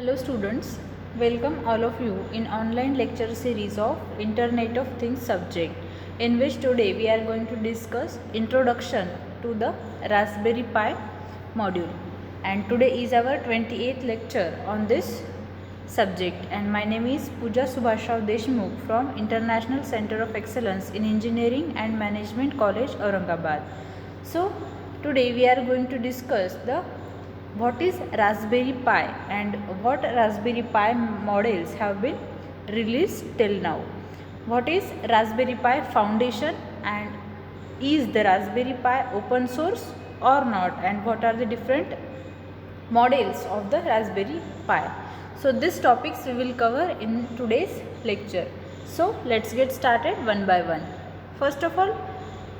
Hello students, welcome all of you in online lecture series of Internet of Things subject, in which today we are going to discuss introduction to the Raspberry Pi module, and today is our 28th lecture on this subject, and my name is Pooja Subhashrao Deshmukh from International Center of Excellence in Engineering and Management College, Aurangabad. So today we are going to discuss the what is Raspberry Pi and what Raspberry Pi models have been released till now. What is Raspberry Pi Foundation and is the Raspberry Pi open source or not, and what are the different models of the Raspberry Pi. So these topics we will cover in today's lecture. So let's get started one by one. First of all,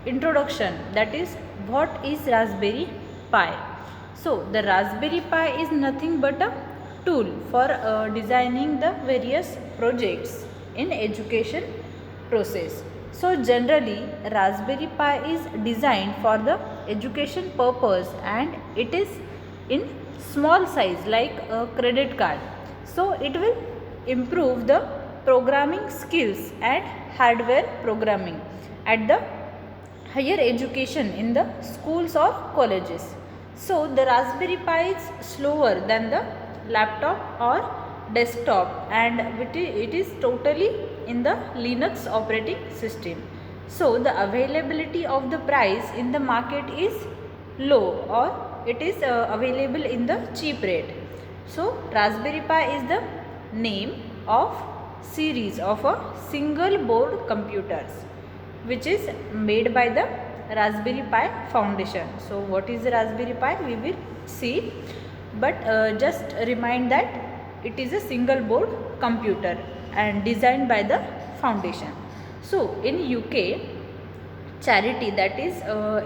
introduction, that is what is Raspberry Pi. So the Raspberry Pi is nothing but a tool for designing the various projects in education process. So generally Raspberry Pi is designed for the education purpose and it is in small size like a credit card. So it will improve the programming skills and hardware programming at the higher education in the schools or colleges. So the Raspberry Pi is slower than the laptop or desktop and it is totally in the Linux operating system. So the availability of the price in the market is low or it is available in the cheap rate. So Raspberry Pi is the name of series of a single board computers which is made by the Raspberry Pi Foundation. So what is the Raspberry Pi we will see, but just remind that it is a single board computer and designed by the foundation. So in UK, charity that is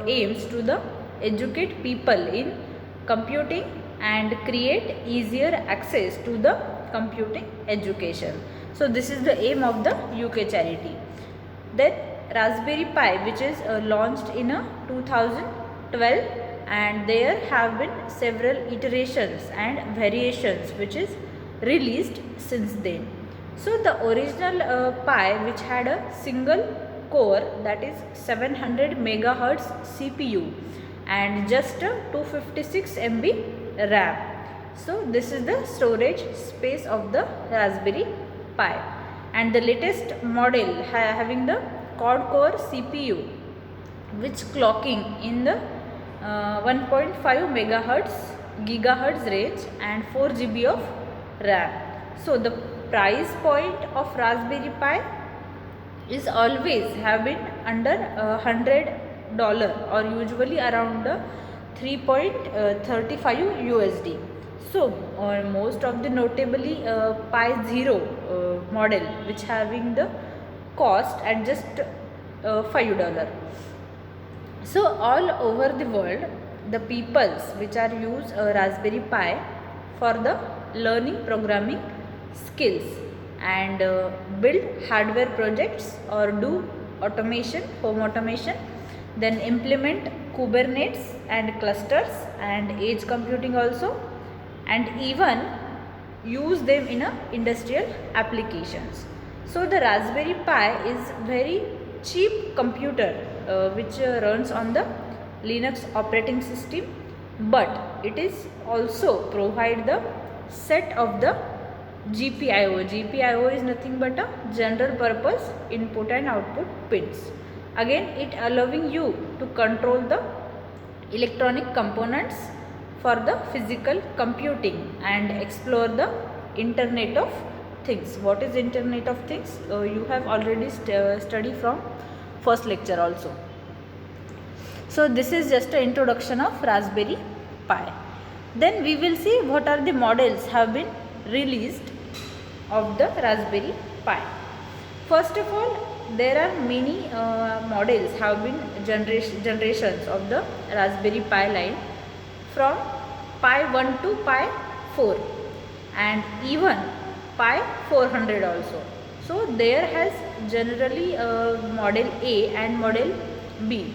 aims to the educate people in computing and create easier access to the computing education. So this is the aim of the UK charity. Then Raspberry Pi, which is launched in 2012, and there have been several iterations and variations which is released since then. So the original Pi, which had a single core, that is 700 megahertz CPU and just 256 MB RAM. So this is the storage space of the Raspberry Pi, and the latest model having the quad-core CPU which clocking in the 1.5 gigahertz range and 4 GB of RAM. So the price point of Raspberry Pi is always have been under $100 or usually around 3.35 USD. So most of the notably Pi Zero model which having the cost at just $5. So all over the world the peoples which are use Raspberry Pi for the learning programming skills and build hardware projects or do automation, home automation, then implement Kubernetes and clusters and edge computing also, and even use them in industrial applications. So the Raspberry Pi is very cheap computer which runs on the Linux operating system, but it is also provide the set of the GPIO. GPIO is nothing but a general purpose input and output pins. Again, it allowing you to control the electronic components for the physical computing and explore the Internet of Things. What is Internet of Things? You have already studied from first lecture also. So this is just an introduction of Raspberry Pi. Then we will see what are the models have been released of the Raspberry Pi. First of all, there are many models have been generations of the Raspberry Pi line from Pi 1 to Pi 4 and even Pi 400 also. So there has generally model A and model B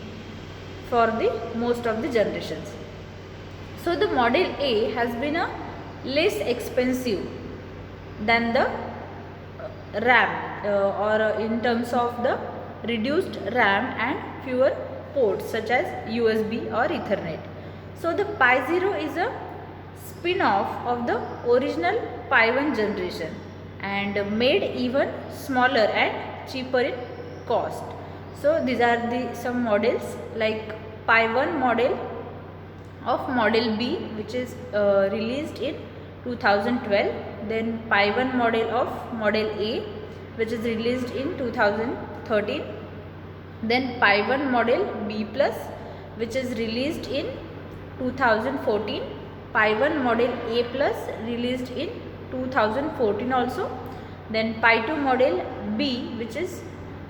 for the most of the generations. So the model A has been a less expensive than the RAM, or in terms of the reduced RAM and fewer ports such as USB or Ethernet. So the Pi 0 is a spin-off of the original Pi 1 generation and made even smaller and cheaper in cost. So these are the some models like Pi 1 model of model B, which is released in 2012, then Pi 1 model of model A, which is released in 2013, then Pi 1 model B plus, which is released in 2014, Pi 1 model A plus released in 2014 also, then Pi 2 model B, which is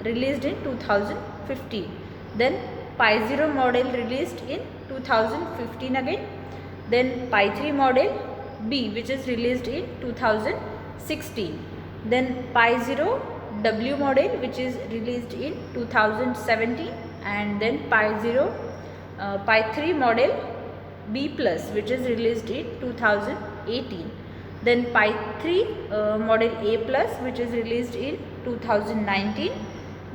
released in 2015, then Pi 0 model released in 2015 again, then Pi 3 model B, which is released in 2016, then Pi 0 W model, which is released in 2017, and then Pi 3 model B plus, which is released in 2018, then Pi 3 model A plus, which is released in 2019,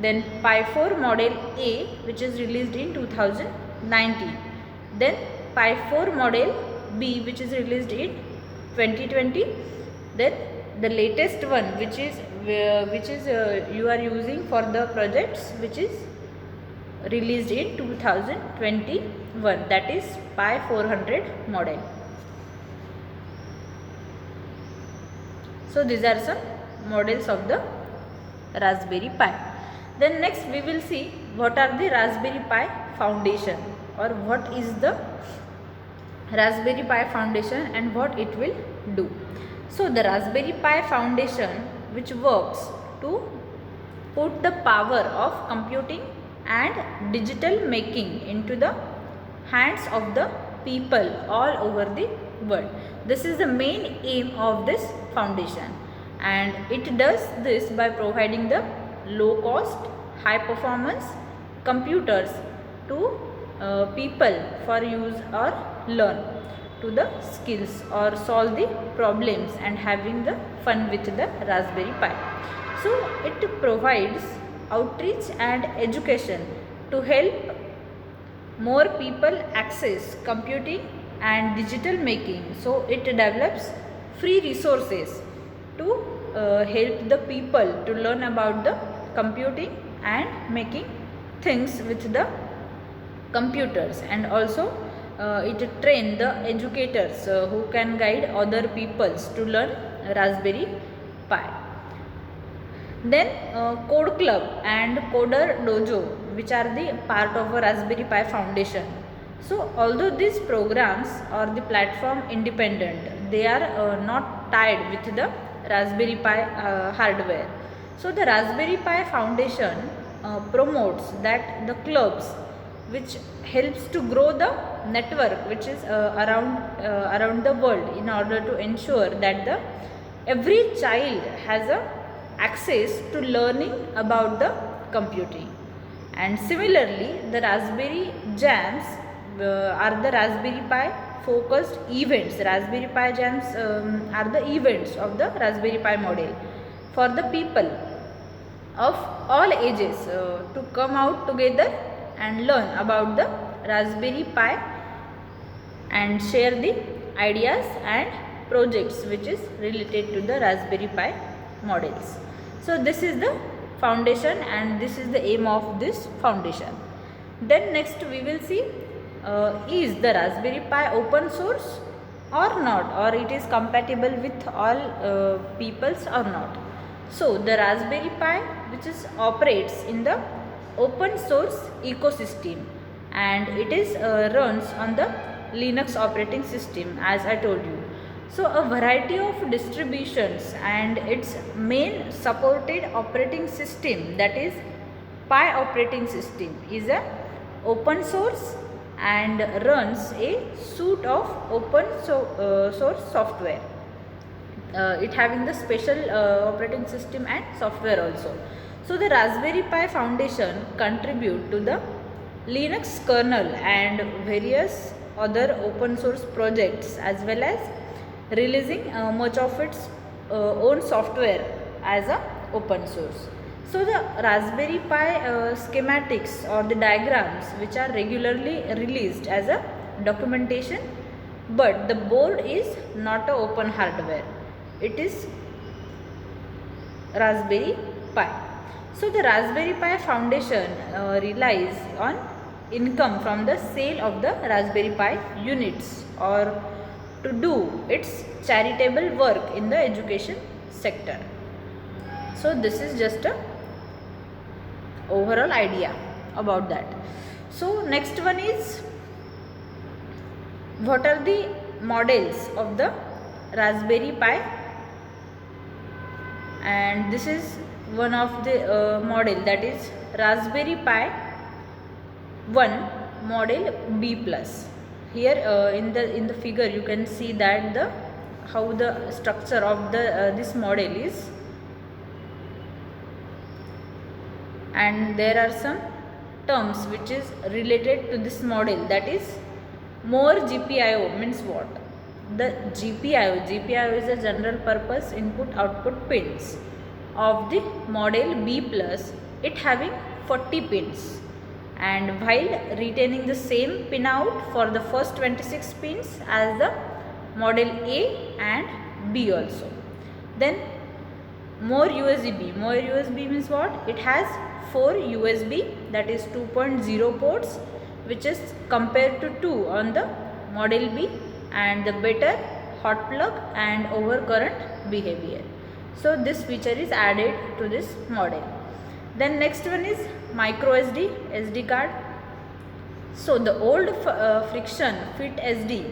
then Pi 4 model A, which is released in 2019, then Pi 4 model B, which is released in 2020, then the latest one, which is you are using for the projects, which is released in 2021, that is Pi 400 model. So these are some models of the Raspberry Pi. Then next we will see what are the Raspberry Pi Foundation, or what is the Raspberry Pi Foundation and what it will do. So the Raspberry Pi Foundation, which works to put the power of computing and digital making into the hands of the people all over the world. This is the main aim of this foundation, and it does this by providing the low cost, high performance computers to people for use or learn to the skills or solve the problems and having the fun with the Raspberry Pi. So it provides outreach and education to help more people access computing and digital making. So it develops free resources to help the people to learn about the computing and making things with the computers, and also it train the educators who can guide other peoples to learn Raspberry Pi. Then Code Club and Coder Dojo, which are the part of a Raspberry Pi Foundation. So although these programs are the platform independent, they are not tied with the Raspberry Pi hardware. So the Raspberry Pi Foundation promotes that the clubs, which helps to grow the network which is around the world, in order to ensure that every child has a access to learning about the computing. And similarly, the Raspberry Jams are the Raspberry Pi focused events. Raspberry Pi Jams are the events of the Raspberry Pi model for the people of all ages to come out together and learn about the Raspberry Pi and share the ideas and projects which is related to the Raspberry Pi models. So this is the foundation and this is the aim of this foundation. Then next we will see is the Raspberry Pi open source or not, or it is compatible with all peoples or not. So the Raspberry Pi, which is operates in the open source ecosystem, and it is runs on the Linux operating system, as I told you. So a variety of distributions, and its main supported operating system, that is Pi operating system, is a open source and runs a suite of open source software. It having the special operating system and software also. So the Raspberry Pi Foundation contribute to the Linux kernel and various other open source projects, as well as releasing much of its own software as a open source. So the Raspberry Pi schematics or the diagrams which are regularly released as a documentation, but the board is not a open hardware. It is Raspberry Pi. So the Raspberry Pi Foundation relies on income from the sale of the Raspberry Pi units or to do its charitable work in the education sector. So this is just a overall idea about that. So next one is, what are the models of the Raspberry Pi? And this is one of the model, that is Raspberry Pi 1 model B plus. Here in the figure you can see that the how the structure of the this model is, and there are some terms which is related to this model, that is more GPIO means what? The GPIO is a general purpose input output pins of the model B plus, it having 40 pins, and while retaining the same pin out for the first 26 pins as the model A and B also. Then more USB means what? It has 4 USB, that is 2.0 ports, which is compared to 2 on the model B, and the better hot plug and overcurrent behavior. So this feature is added to this model. Then next one is micro SD card. So the old friction fit SD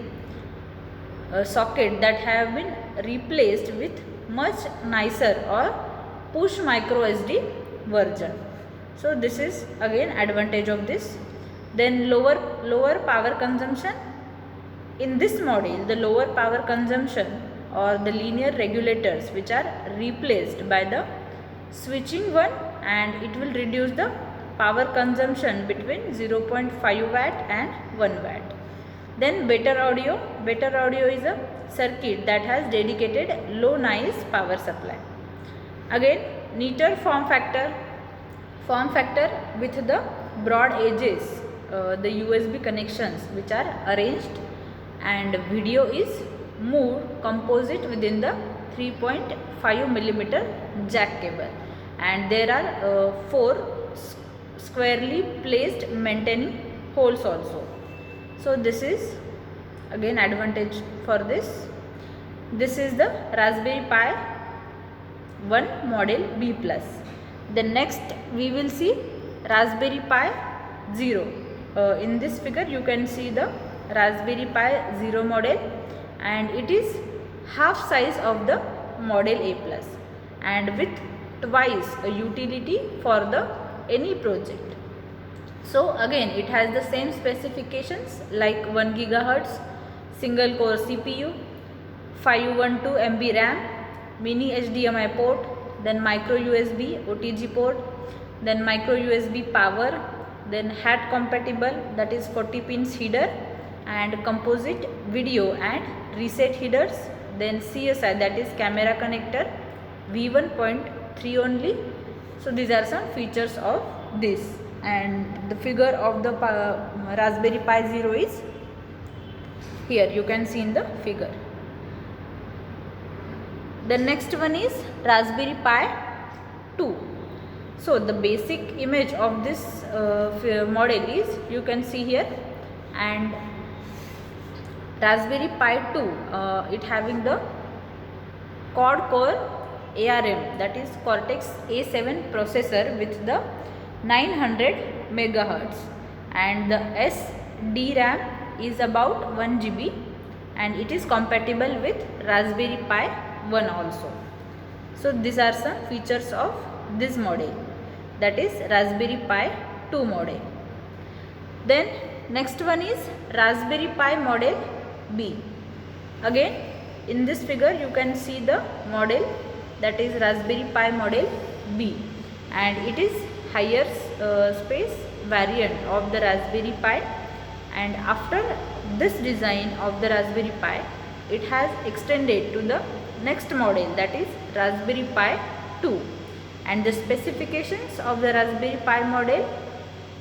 socket that have been replaced with much nicer or push micro SD version. So this is again advantage of this. Then lower power consumption. In this model, the lower power consumption or the linear regulators which are replaced by the switching one, and it will reduce the power consumption between 0.5 watt and 1 watt. Then better audio is a circuit that has dedicated low noise power supply. Again neater form factor with the broad edges, the USB connections which are arranged, and video is moved composite within the 3.5 millimeter jack cable, and there are 4 squarely placed maintaining holes also. So this is again advantage for this. This is the Raspberry Pi 1 model B plus. Then next we will see Raspberry Pi 0. In this figure you can see the Raspberry Pi 0 model, and it is half size of the model A plus, and with twice a utility for the any project. So again it has the same specifications like 1 GHz single core CPU, 512 MB RAM, mini HDMI port, then micro USB OTG port, then micro USB power, then HAT compatible, that is 40 pins header, and composite video and reset headers, then CSI, that is camera connector, V1.3 only. So these are some features of this, and the figure of the Raspberry Pi 0 is here, you can see in the figure. The next one is Raspberry Pi 2. So the basic image of this model is, you can see here, and Raspberry Pi 2 it having the quad core ARM, that is Cortex A7 processor with the 900 MHz, and the SDRAM is about 1 GB, and it is compatible with Raspberry Pi 1 also. So these are some features of this model, that is Raspberry Pi 2 model. Then next one is Raspberry Pi model B. Again in this figure you can see the model, that is Raspberry Pi model B, and it is higher space variant of the Raspberry Pi. And after this design of the Raspberry Pi, it has extended to the next model, that is Raspberry Pi 2, and the specifications of the Raspberry Pi model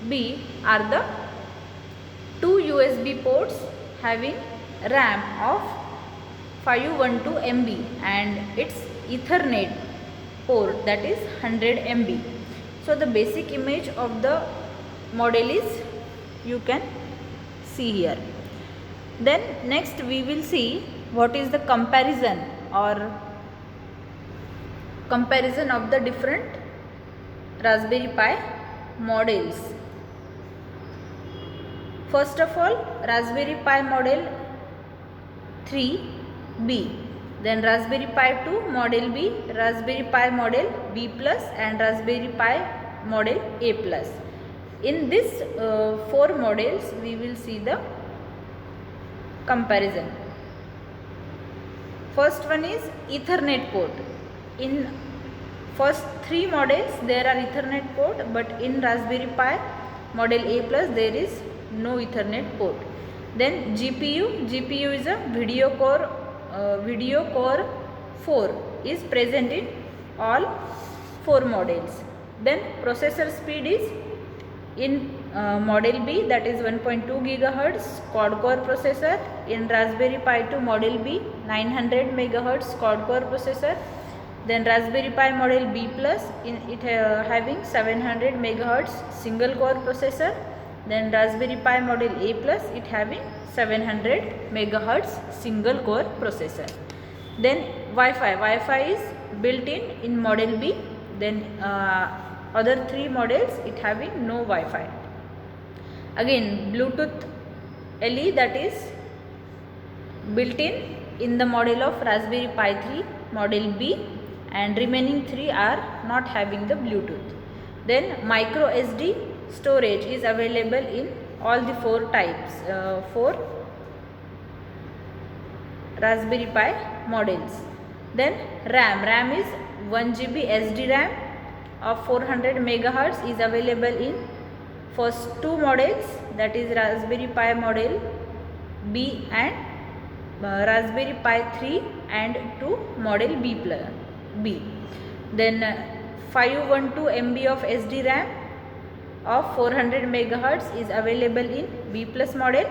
B are the two USB ports having RAM of 512 MB and its Ethernet port, that is 100 MB. So the basic image of the model is you can see here. Then next we will see what is the comparison of the different Raspberry Pi models. First of all, Raspberry Pi model 3B, then Raspberry Pi 2 model B, Raspberry Pi model B plus and Raspberry Pi model A plus. In this 4 models we will see the comparison. First one is Ethernet port. In first 3 models there are Ethernet port, but in Raspberry Pi model A plus there is no Ethernet port. Then GPU is a video core 4 is present in all 4 models. Then processor speed is in model B, that is 1.2 GHz quad core processor. In Raspberry Pi 2 model B, 900 MHz quad core processor. Then Raspberry Pi model B plus, in it having 700 MHz single core processor. Then Raspberry Pi model A plus, it having 700 MHz single core processor. Then Wi-Fi is built in model B. Then other 3 models it having no Wi-Fi. Again Bluetooth LE, that is built in the model of Raspberry Pi 3 model B, and remaining 3 are not having the Bluetooth. Then micro SD storage is available in all the 4 types, 4 Raspberry Pi models. Then RAM is 1 GB SD RAM of 400 MHz is available in first 2 models, that is Raspberry Pi model B and Raspberry Pi 3 and 2 model B plus B. Then 512 MB of SD RAM of 400 MHz is available in B plus model,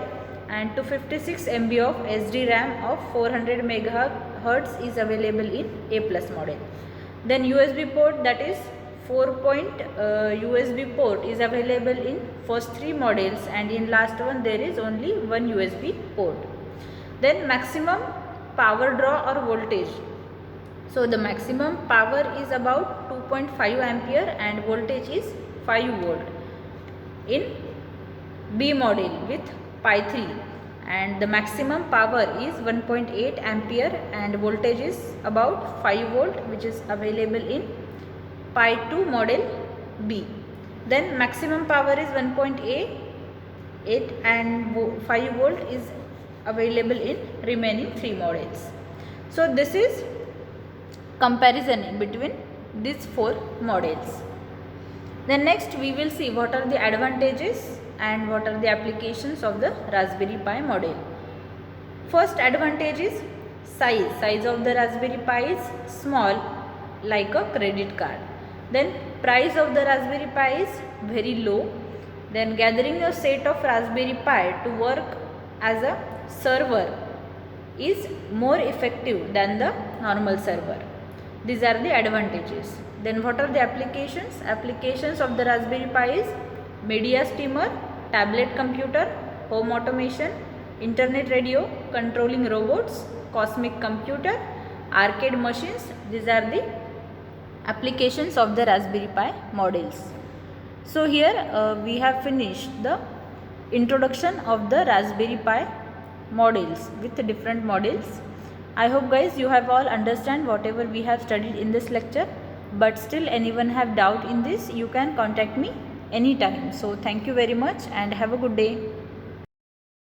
and 256 MB of SD RAM of 400 MHz is available in A plus model. Then USB port, that is 4-point USB port is available in first 3 models, and in last one there is only one USB port. Then maximum power draw or voltage. So the maximum power is about 2.5 ampere and voltage is 5 volt in B model with Pi 3, and the maximum power is 1.8 ampere and voltage is about 5 volt, which is available in Pi 2 model B. Then maximum power is 1.8 and 5 volt is available in remaining 3 models. So this is comparison in between these 4 models. Then next we will see what are the advantages and what are the applications of the Raspberry Pi model. First advantage is size of the Raspberry Pi is small, like a credit card. Then price of the Raspberry Pi is very low. Then gathering a set of Raspberry Pi to work as a server is more effective than the normal server. These are the advantages. Then what are the applications? Applications of the Raspberry Pi is media streamer, tablet computer, home automation, internet radio, controlling robots, cosmic computer, arcade machines. These are the applications of the Raspberry Pi models. So here we have finished the introduction of the Raspberry Pi models with different models. I hope guys you have all understand whatever we have studied in this lecture, but still anyone have doubt in this, you can contact me anytime. So thank you very much and have a good day.